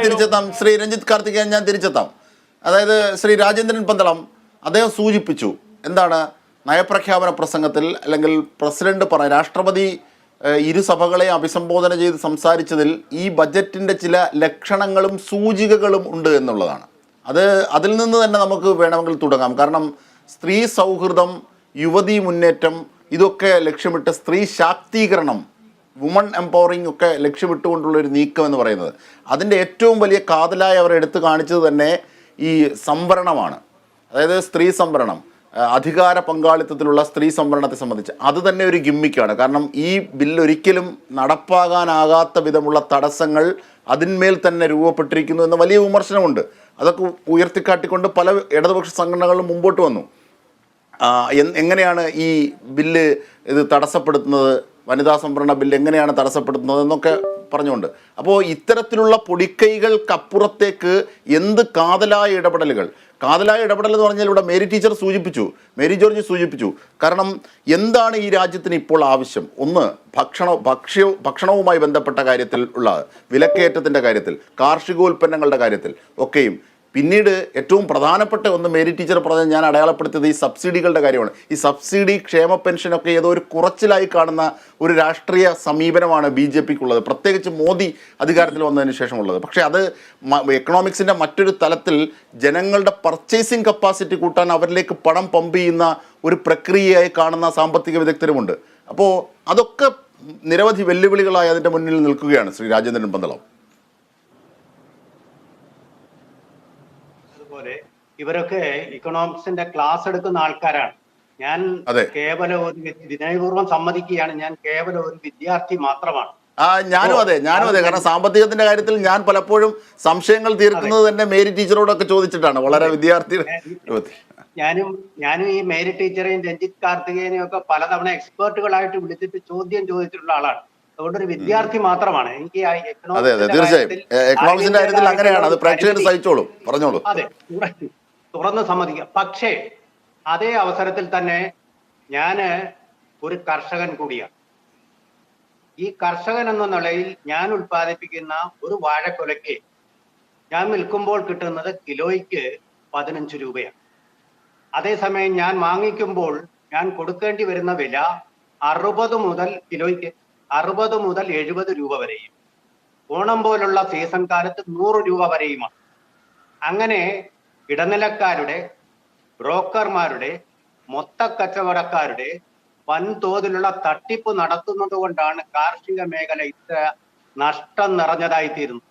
തിരിച്ചെത്താം ശ്രീ രഞ്ജിത്ത് കാർത്തികേയൻ, ഞാൻ തിരിച്ചെത്താം. അതായത് ശ്രീ രാജേന്ദ്രൻ പന്തളം അദ്ദേഹം സൂചിപ്പിച്ചു എന്താണ് നയപ്രഖ്യാപന പ്രസംഗത്തിൽ, അല്ലെങ്കിൽ പ്രസിഡന്റ് രാഷ്ട്രപതി ഇരു സഭകളെ അഭിസംബോധന ചെയ്ത് സംസാരിച്ചതിൽ ഈ ബജറ്റിൻ്റെ ചില ലക്ഷണങ്ങളും സൂചികകളും ഉണ്ട് എന്നുള്ളതാണ്. അതിൽ നിന്ന് തന്നെ നമുക്ക് വേണമെങ്കിൽ തുടങ്ങാം. കാരണം സ്ത്രീ സൗഹൃദം, യുവതീ മുന്നേറ്റം, ഇതൊക്കെ ലക്ഷ്യമിട്ട് സ്ത്രീ ശാക്തീകരണം, വുമൺ എംപവറിംഗ് ഒക്കെ ലക്ഷ്യമിട്ടുകൊണ്ടുള്ളൊരു നീക്കം എന്ന് പറയുന്നത്, അതിൻ്റെ ഏറ്റവും വലിയ കാതലായി അവർ എടുത്തു കാണിച്ചത് തന്നെ ഈ സംവരണമാണ്. അതായത് സ്ത്രീ സംവരണം, അധികാര പങ്കാളിത്തത്തിലുള്ള സ്ത്രീ സംവരണത്തെ സംബന്ധിച്ച് അത് തന്നെ ഒരു ഗിമ്മിക്കാണ്. കാരണം ഈ ബില്ല് ഒരിക്കലും നടപ്പാകാനാകാത്ത വിധമുള്ള തടസ്സങ്ങൾ അതിന്മേൽ തന്നെ രൂപപ്പെട്ടിരിക്കുന്നു എന്ന വലിയ വിമർശനമുണ്ട്. അതൊക്കെ ഉയർത്തിക്കാട്ടിക്കൊണ്ട് പല ഇടതുപക്ഷ സംഘടനകളും മുമ്പോട്ട് വന്നു. എങ്ങനെയാണ് ഈ ബില്ല് ഇത് തടസ്സപ്പെടുത്തുന്നത്, വനിതാ സംവരണ ബില്ല് എങ്ങനെയാണ് തടസ്സപ്പെടുത്തുന്നത് എന്നൊക്കെ പറഞ്ഞുകൊണ്ട്. അപ്പോൾ ഇത്തരത്തിലുള്ള പൊടിക്കൈകൾക്കപ്പുറത്തേക്ക് എന്ത് കാതലായ ഇടപെടൽ എന്ന് പറഞ്ഞാൽ ഇവിടെ മേരി ജോർജ് സൂചിപ്പിച്ചു. കാരണം എന്താണ് ഈ രാജ്യത്തിന് ഇപ്പോൾ ആവശ്യം? ഒന്ന്, ഭക്ഷണവുമായി ബന്ധപ്പെട്ട കാര്യത്തിൽ ഉള്ള വിലക്കയറ്റത്തിൻ്റെ കാര്യത്തിൽ, കാർഷികോൽപ്പന്നങ്ങളുടെ കാര്യത്തിൽ ഒക്കെയും. പിന്നീട് ഏറ്റവും പ്രധാനപ്പെട്ട ഒന്ന് മേരി ടീച്ചർ പറഞ്ഞത് ഞാൻ അടയാളപ്പെടുത്തിയത് ഈ സബ്സിഡികളുടെ കാര്യമാണ്. ഈ സബ്സിഡി, ക്ഷേമ പെൻഷനൊക്കെ ഏതോ ഒരു കുറച്ചിലായി കാണുന്ന ഒരു രാഷ്ട്രീയ സമീപനമാണ് BJPക്കുള്ളത്, പ്രത്യേകിച്ച് മോദി അധികാരത്തിൽ വന്നതിന് ശേഷമുള്ളത്. പക്ഷേ അത് എക്കണോമിക്സിൻ്റെ മറ്റൊരു തലത്തിൽ ജനങ്ങളുടെ പർച്ചേസിങ് കപ്പാസിറ്റി കൂട്ടാൻ അവരിലേക്ക് പണം പമ്പ് ചെയ്യുന്ന ഒരു പ്രക്രിയയായി കാണുന്ന സാമ്പത്തിക വിദഗ്ധരുമുണ്ട്. അപ്പോൾ അതൊക്കെ നിരവധി വെല്ലുവിളികളായി അതിൻ്റെ മുന്നിൽ നിൽക്കുകയാണ് ശ്രീ രാജേന്ദ്രൻ പന്തളം. ഇവരൊക്കെ ഇക്കണോമിക്സിന്റെ ക്ലാസ് എടുക്കുന്ന ആൾക്കാരാണ്. ഞാൻ കേവലം ഒരു വിനയപൂർവ്വം സമ്മതിക്കുകയാണ്, ഞാൻ കേവലം ഒരു വിദ്യാർത്ഥി മാത്രമാണ്. ഞാനും അതെ. കാരണം സാമ്പത്തികത്തിന്റെ കാര്യത്തിൽ ഞാൻ പലപ്പോഴും സംശയങ്ങൾ തീർക്കുന്നത് തന്നെ മേരി ടീച്ചറോടൊക്കെ ചോദിച്ചിട്ടാണ്. വളരെ വിദ്യാർത്ഥി. ഞാനും ഈ മേരി ടീച്ചറെയും രഞ്ജിത്ത് കാർത്തികേയനെയും ഒക്കെ പലതവണ എക്സ്പേർട്ടുകളായിട്ട് വിളിച്ചിട്ട് ചോദ്യം ചോദിച്ചിട്ടുള്ള ആളാണ്. അതുകൊണ്ട് ഒരു വിദ്യാർത്ഥി മാത്രമാണ്. എനിക്ക് എക്കണോമിക്സിന്റെ കാര്യത്തിൽ അങ്ങനെയാണ്. അത് പ്രേക്ഷകർ സഹിച്ചോളൂ, പറഞ്ഞോളൂ. അതെ, തുറന്ന് സമ്മതിക്കാം. പക്ഷേ അതേ അവസരത്തിൽ തന്നെ ഞാന് ഒരു കർഷകൻ കൂടിയാണ്. ഈ കർഷകൻ എന്ന നിലയിൽ ഞാൻ ഉൽപ്പാദിപ്പിക്കുന്ന ഒരു വാഴക്കൊലയ്ക്ക് ഞാൻ വിൽക്കുമ്പോൾ കിട്ടുന്നത് കിലോയ്ക്ക് 15 രൂപയാണ്. അതേസമയം ഞാൻ വാങ്ങിക്കുമ്പോൾ ഞാൻ കൊടുക്കേണ്ടി വരുന്ന വില 60 മുതൽ 70 രൂപ വരെയും, ഓണം പോലുള്ള സീസൺ കാലത്ത് 100 രൂപ വരെയുമാണ്. അങ്ങനെ ഇടനിലക്കാരുടെ, ബ്രോക്കർമാരുടെ, മൊത്ത കച്ചവടക്കാരുടെ വൻതോതിലുള്ള തട്ടിപ്പ് നടത്തുന്നത് കൊണ്ടാണ് കാർഷിക മേഖല ഇത്ര നഷ്ടം നിറഞ്ഞതായിത്തീരുന്നത്.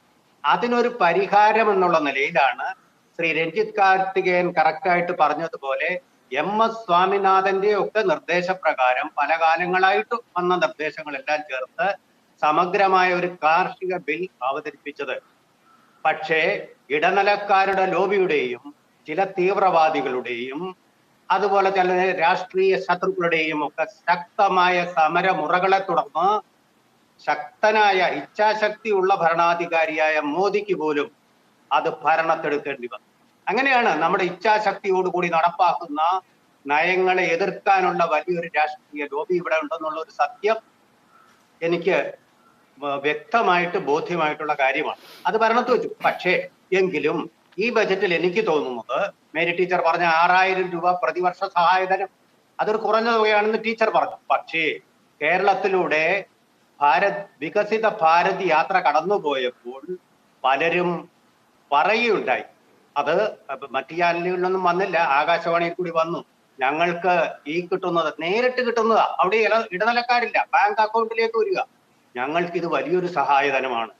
അതിനൊരു പരിഹാരം എന്നുള്ള നിലയിലാണ് ശ്രീ രഞ്ജിത്ത് കാർത്തികേയൻ കറക്റ്റായിട്ട് പറഞ്ഞതുപോലെ MS സ്വാമിനാഥന്റെ ഒക്കെ നിർദ്ദേശപ്രകാരം പല കാലങ്ങളായിട്ട് വന്ന നിർദ്ദേശങ്ങളെല്ലാം ചേർത്ത് സമഗ്രമായ ഒരു കാർഷിക ബിൽ അവതരിപ്പിച്ചത്. പക്ഷേ ഇടനിലക്കാരുടെ ലോബിയുടെയും ചില തീവ്രവാദികളുടെയും അതുപോലെ ചില രാഷ്ട്രീയ ശത്രുക്കളുടെയും ഒക്കെ ശക്തമായ സമരമുറകളെ തുടർന്ന് ശക്തനായ ഇച്ഛാശക്തിയുള്ള ഭരണാധികാരിയായ മോദിക്ക് പോലും അത് ഭരണത്തെടുക്കേണ്ടി വന്നു. അങ്ങനെയാണ് നമ്മുടെ ഇച്ഛാശക്തിയോടുകൂടി നടപ്പാക്കുന്ന നയങ്ങളെ എതിർക്കാനുള്ള വലിയൊരു രാഷ്ട്രീയ ലോബി ഇവിടെ ഉണ്ടെന്നുള്ള ഒരു സത്യം എനിക്ക് വ്യക്തമായിട്ട് ബോധ്യമായിട്ടുള്ള കാര്യമാണ്. അത് ഭരണത്ത് വെച്ചു. പക്ഷേ എങ്കിലും ഈ ബജറ്റിൽ എനിക്ക് തോന്നുന്നത് മേരി ടീച്ചർ പറഞ്ഞ 6000 രൂപ പ്രതിവർഷ സഹായധനം അതൊരു കുറഞ്ഞ തുകയാണെന്ന് ടീച്ചർ പറഞ്ഞു. പക്ഷേ കേരളത്തിലൂടെ വികസിത ഭാരത് യാത്ര കടന്നുപോയപ്പോൾ പലരും പറയുകയുണ്ടായി, അത് മറ്റു ചാനലുകളിലൊന്നും വന്നില്ല, ആകാശവാണിയിൽ കൂടി വന്നു, ഞങ്ങൾക്ക് ഈ കിട്ടുന്നത് നേരിട്ട് കിട്ടുന്നതാ, അവിടെ ഇടനിലക്കാരില്ല, ബാങ്ക് അക്കൗണ്ടിലേക്ക് വരിക, ഞങ്ങൾക്ക് ഇത് വലിയൊരു സഹായധനമാണ്.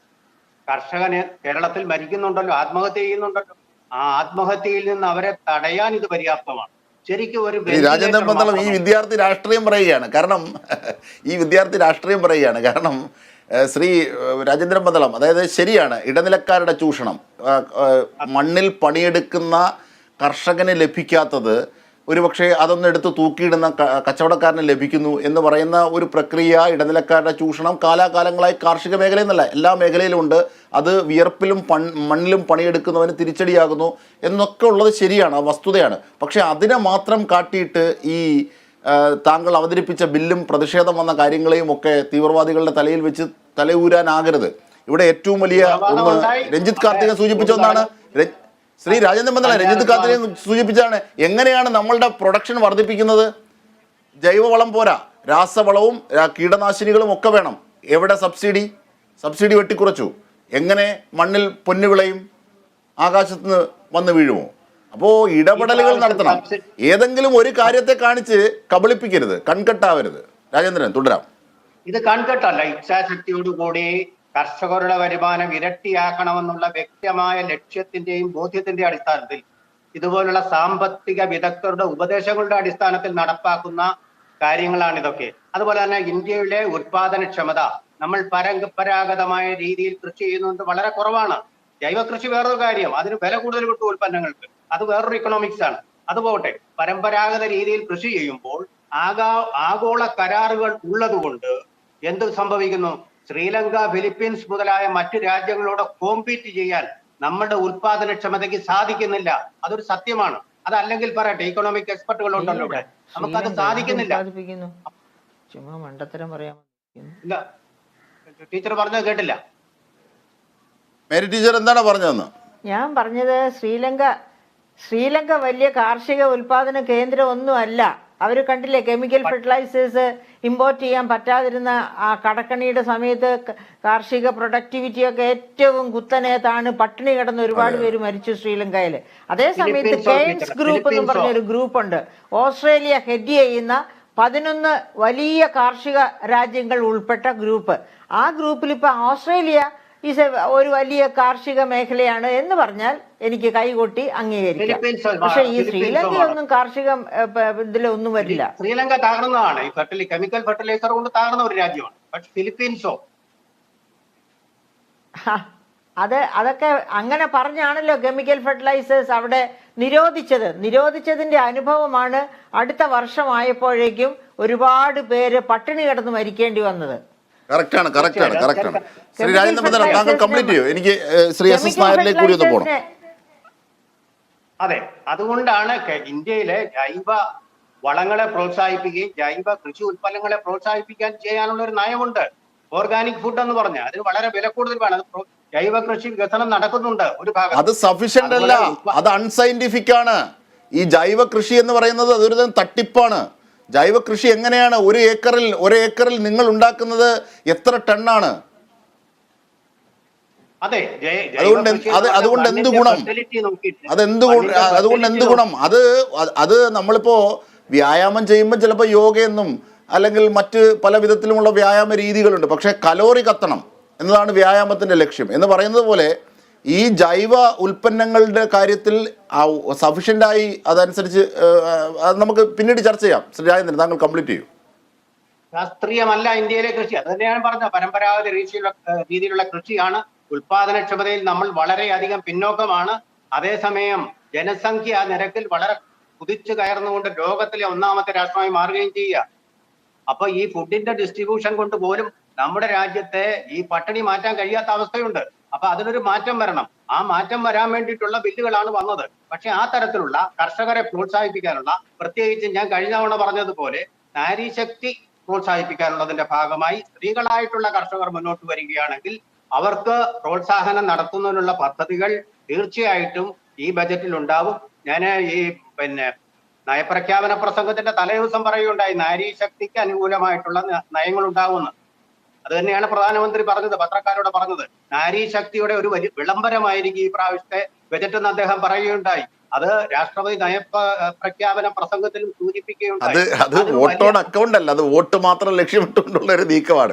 കർഷകന് കേരളത്തിൽ മരിക്കുന്നുണ്ടല്ലോ, ആത്മഹത്യ ചെയ്യുന്നുണ്ടല്ലോ, ആ ആത്മഹത്യയിൽ നിന്ന് അവരെ തടയാൻ ഇത് പര്യാപ്തമാണ്. ശരിക്കും ഒരു രാജേന്ദ്രൻ പന്തളം ഈ വിദ്യാർത്ഥി രാഷ്ട്രീയം പറയുകയാണ്. കാരണം ശ്രീ രാജേന്ദ്രൻ പന്തളം, അതായത് ശരിയാണ്, ഇടനിലക്കാരുടെ ചൂഷണം, മണ്ണിൽ പണിയെടുക്കുന്ന കർഷകന് ലഭിക്കാത്തത് ഒരുപക്ഷെ അതൊന്നും എടുത്ത് തൂക്കിയിടുന്ന കച്ചവടക്കാരന് ലഭിക്കുന്നു എന്ന് പറയുന്ന ഒരു പ്രക്രിയ, ഇടനിലക്കാരുടെ ചൂഷണം കാലാകാലങ്ങളായി കാർഷിക മേഖലയെന്നല്ല എല്ലാ മേഖലയിലും ഉണ്ട്. അത് വിയർപ്പിലും മണ്ണിലും പണിയെടുക്കുന്നവന് തിരിച്ചടിയാകുന്നു എന്നൊക്കെ ഉള്ളത് ശരിയാണ്, വസ്തുതയാണ്. പക്ഷേ അതിനെ മാത്രം കാട്ടിയിട്ട് ഈ താങ്കൾ അവതരിപ്പിച്ച ബില്ലും പ്രതിഷേധം വന്ന കാര്യങ്ങളെയും ഒക്കെ തീവ്രവാദികളുടെ തലയിൽ വെച്ച് തലയൂരാനാകരുത്. ഇവിടെ ഏറ്റവും വലിയ ഒന്ന് രഞ്ജിത്ത് കാർത്തികൻ സൂചിപ്പിച്ച ഒന്നാണ്. ശ്രീ രാജേന്ദ്രൻ പന്തളം, രഞ്ജിത്ത് കാർത്തികൻ സൂചിപ്പിച്ചാണ് എങ്ങനെയാണ് നമ്മളുടെ പ്രൊഡക്ഷൻ വർദ്ധിപ്പിക്കുന്നത്. ജൈവവളം പോരാ, രാസവളവും കീടനാശിനികളും ഒക്കെ വേണം. എവിടെ സബ്സിഡി വെട്ടിക്കുറച്ചു. എങ്ങനെ മണ്ണിൽ പൊന്നു വിളയും? ആകാശത്ത് നിന്ന് വന്ന് വീഴുമോ? അപ്പോൾ ഇടപെടലുകൾ നടത്തണം. ഏതെങ്കിലും ഒരു കാര്യത്തെ കാണിച്ച് കബളിപ്പിക്കരുത്, കൺകെട്ടാവരുത്. രാജേന്ദ്രൻ, തുടരാം. ഇത് കൺകെട്ടല്ല, ഇച്ഛാശക്തിയോടുകൂടി കർഷകരുടെ വരുമാനം ഇരട്ടിയാക്കണമെന്നുള്ള വ്യക്തമായ ലക്ഷ്യത്തിന്റെയും ബോധ്യത്തിന്റെയും അടിസ്ഥാനത്തിൽ ഇതുപോലുള്ള സാമ്പത്തിക വിദഗ്ധരുടെ ഉപദേശങ്ങളുടെ അടിസ്ഥാനത്തിൽ നടപ്പാക്കുന്ന കാര്യങ്ങളാണ് ഇതൊക്കെ. അതുപോലെ തന്നെ ഇന്ത്യയിലെ ഉത്പാദനക്ഷമത നമ്മൾ പരമ്പരാഗതമായ രീതിയിൽ കൃഷി ചെയ്യുന്നത് വളരെ കുറവാണ്. ജൈവ കൃഷി വേറൊരു കാര്യം, അതിന് വില കൂടുതൽ കിട്ടും ഉൽപ്പന്നങ്ങൾക്ക്, അത് വേറൊരു ഇക്കണോമിക്സ് ആണ്. അതുപോട്ടെ, പരമ്പരാഗത രീതിയിൽ കൃഷി ചെയ്യുമ്പോൾ ആഗോള കരാറുകൾ ഉള്ളതുകൊണ്ട് എന്ത് സംഭവിക്കുന്നു? ശ്രീലങ്ക, ഫിലിപ്പീൻസ് മുതലായ മറ്റു രാജ്യങ്ങളോട് കോമ്പീറ്റ് ചെയ്യാൻ നമ്മുടെ ഉൽപാദനക്ഷമതയ്ക്ക് സാധിക്കുന്നില്ല. അതൊരു സത്യമാണ്. അതല്ലെങ്കിൽ പറയട്ടെ, ഇക്കണോമിക് എക്സ്പെർട്ടുകൾ ഉണ്ടല്ലോ ഇവിടെ, നമുക്കത് സാധിക്കുന്നില്ല. ഇല്ല, ടീച്ചർ പറഞ്ഞത് കേട്ടില്ല. മേരി ടീച്ചർ എന്താണ് പറഞ്ഞതെന്ന്? ഞാൻ പറഞ്ഞത് ശ്രീലങ്ക വലിയ കാർഷിക ഉൽപാദന കേന്ദ്രം ഒന്നും അല്ല. അവർ കണ്ടില്ലേ, കെമിക്കൽ ഫെർട്ടിലൈസേഴ്സ് ഇമ്പോർട്ട് ചെയ്യാൻ പറ്റാതിരുന്ന ആ കടക്കണിയുടെ സമയത്ത് കാർഷിക പ്രൊഡക്ടിവിറ്റിയൊക്കെ ഏറ്റവും കുത്തനേത്താണ്. പട്ടിണി കിടന്ന് ഒരുപാട് പേര് മരിച്ചു ശ്രീലങ്കയിൽ. അതേ സമയത്ത് കെയ്ൻസ് ഗ്രൂപ്പ് എന്ന് പറഞ്ഞൊരു ഗ്രൂപ്പുണ്ട്, ഓസ്ട്രേലിയ ഹെഡ് ചെയ്യുന്ന 11 വലിയ കാർഷിക രാജ്യങ്ങൾ ഉൾപ്പെട്ട ഗ്രൂപ്പ്. ആ ഗ്രൂപ്പിൽ ഇപ്പൊ ഓസ്ട്രേലിയ ഒരു വലിയ കാർഷിക മേഖലയാണ് എന്ന് പറഞ്ഞാൽ എനിക്ക് കൈകൊട്ടി അംഗീകരിക്കാം. പക്ഷെ ഈ ശ്രീലങ്കയൊന്നും കാർഷിക ഇതിലൊന്നും വരില്ല. ശ്രീലങ്ക തകർന്നതാണ്, ഈ കെമിക്കൽ ഫെർട്ടിലൈസർ കൊണ്ട് തകർന്ന ഒരു രാജ്യമാണ്. പക്ഷെ ഫിലിപ്പീൻസോ? അതൊക്കെ അങ്ങനെ പറഞ്ഞാണല്ലോ കെമിക്കൽ ഫെർട്ടിലൈസേഴ്സ് അവിടെ നിരോധിച്ചതിന്റെ അനുഭവമാണ് അടുത്ത വർഷമായപ്പോഴേക്കും ഒരുപാട് പേര് പട്ടിണി കിടന്ന് മരിക്കേണ്ടി വന്നത്. കറക്റ്റാണ്. ശ്രീ രാജേന്ദ്രൻ പന്തളം, താങ്കൾ കംപ്ലീറ്റ് ചെയ്യൂ. എനിക്ക് ശ്രീ എസ് എസ് നായരിലേക്ക് കൂടി ഒന്ന് പോകണം. അതെ, അതുകൊണ്ടാണ് ഇന്ത്യയിലെ ജൈവ വളങ്ങളെ പ്രോത്സാഹിപ്പിക്കുകയും ജൈവ കൃഷി ഉൽപ്പന്നങ്ങളെ പ്രോത്സാഹിപ്പിക്കാൻ ചെയ്യാനുള്ള ഒരു നയമുണ്ട്. ഓർഗാനിക് ഫുഡ് എന്ന് പറഞ്ഞ അതിന് വളരെ വില കൂടുതൽ വേണം. ജൈവ കൃഷി വികസനം നടക്കുന്നുണ്ട് ഒരു ഭാഗത്ത്. അത് സഫീഷ്യന്റ് അല്ല, അത് അൺസയന്റിഫിക് ആണ്. ഈ ജൈവ കൃഷി എന്ന് പറയുന്നത് അതൊരു തരം തട്ടിപ്പാണ്. ജൈവ കൃഷി എങ്ങനെയാണ്? ഒരു ഏക്കറിൽ നിങ്ങൾ ഉണ്ടാക്കുന്നത് എത്ര ടണ്ണാണ്? അതുകൊണ്ട് എന്ത് ഗുണം? അതുകൊണ്ട് എന്ത് ഗുണം? അത് നമ്മളിപ്പോ വ്യായാമം ചെയ്യുമ്പോൾ ചിലപ്പോൾ യോഗയെന്നും അല്ലെങ്കിൽ മറ്റ് പല വിധത്തിലുമുള്ള വ്യായാമ രീതികളുണ്ട്. പക്ഷെ കലോറി കത്തണം എന്നതാണ് വ്യായാമത്തിന്റെ ലക്ഷ്യം. എന്ന് പറയുന്നത് പോലെ ഈ ജൈവ ഉൽപ്പന്നങ്ങളുടെ കാര്യത്തിൽ സഫീഷ്യൻ്റായി അതനുസരിച്ച് അത് നമുക്ക് പിന്നീട് ചർച്ച ചെയ്യാം. ശ്രീ രാജേന്ദ്രൻ, താങ്കൾ കംപ്ലീറ്റ് ചെയ്യൂ. ശാസ്ത്രീയമല്ല ഇന്ത്യയിലെ കൃഷി, അത് തന്നെയാണ് പറഞ്ഞത്. പരമ്പരാഗത രീതിയിലുള്ള കൃഷിയാണ്. ഉൽപാദനക്ഷമതയിൽ നമ്മൾ വളരെയധികം പിന്നോക്കമാണ്. അതേസമയം ജനസംഖ്യ നിരക്കിൽ വളരെ കുതിച്ചു കയർന്നുകൊണ്ട് ലോകത്തിലെ 1ാമത്തെ രാഷ്ട്രമായി മാറുകയും ചെയ്യുക. അപ്പൊ ഈ ഫുഡിന്റെ ഡിസ്ട്രിബ്യൂഷൻ കൊണ്ട് പോലും നമ്മുടെ രാജ്യത്തെ ഈ പട്ടിണി മാറ്റാൻ കഴിയാത്ത അവസ്ഥയുണ്ട്. അപ്പൊ അതിനൊരു മാറ്റം വരണം. ആ മാറ്റം വരാൻ വേണ്ടിയിട്ടുള്ള ബില്ലുകളാണ് വന്നത്. പക്ഷെ ആ തരത്തിലുള്ള കർഷകരെ പ്രോത്സാഹിപ്പിക്കാനുള്ള, പ്രത്യേകിച്ച് ഞാൻ കഴിഞ്ഞ തവണ പറഞ്ഞതുപോലെ നാരീശക്തി പ്രോത്സാഹിപ്പിക്കാനുള്ളതിന്റെ ഭാഗമായി സ്ത്രീകളായിട്ടുള്ള കർഷകർ മുന്നോട്ട് വരികയാണെങ്കിൽ അവർക്ക് പ്രോത്സാഹനം നടത്തുന്നതിനുള്ള പദ്ധതികൾ തീർച്ചയായിട്ടും ഈ ബജറ്റിൽ ഉണ്ടാവും. ഞാൻ ഈ നയപ്രഖ്യാപന പ്രസംഗത്തിന്റെ തലേദിവസം പറയുകയുണ്ടായി, നാരീശക്തിക്ക് അനുകൂലമായിട്ടുള്ള നയങ്ങൾ ഉണ്ടാവുമെന്ന്. അത് തന്നെയാണ് പ്രധാനമന്ത്രി പറഞ്ഞത്, പത്രക്കാരോട് പറഞ്ഞത്. നാരീശക്തിയുടെ ഒരു വലിയ വിളംബരമായിരിക്കും ഈ പ്രാവശ്യത്തെ ബജറ്റ് എന്ന് അദ്ദേഹം പറയുകയുണ്ടായി. അത് രാഷ്ട്രപതി നയപ്രഖ്യാപന പ്രസംഗത്തിലും സൂചിപ്പിക്കുകയുണ്ടായി. അത് വോട്ടോട് അക്കൗണ്ട് അല്ല, അത് വോട്ട് മാത്രം ലക്ഷ്യമിട്ടുകൊണ്ടുള്ള ഒരു നീക്കമാണ്.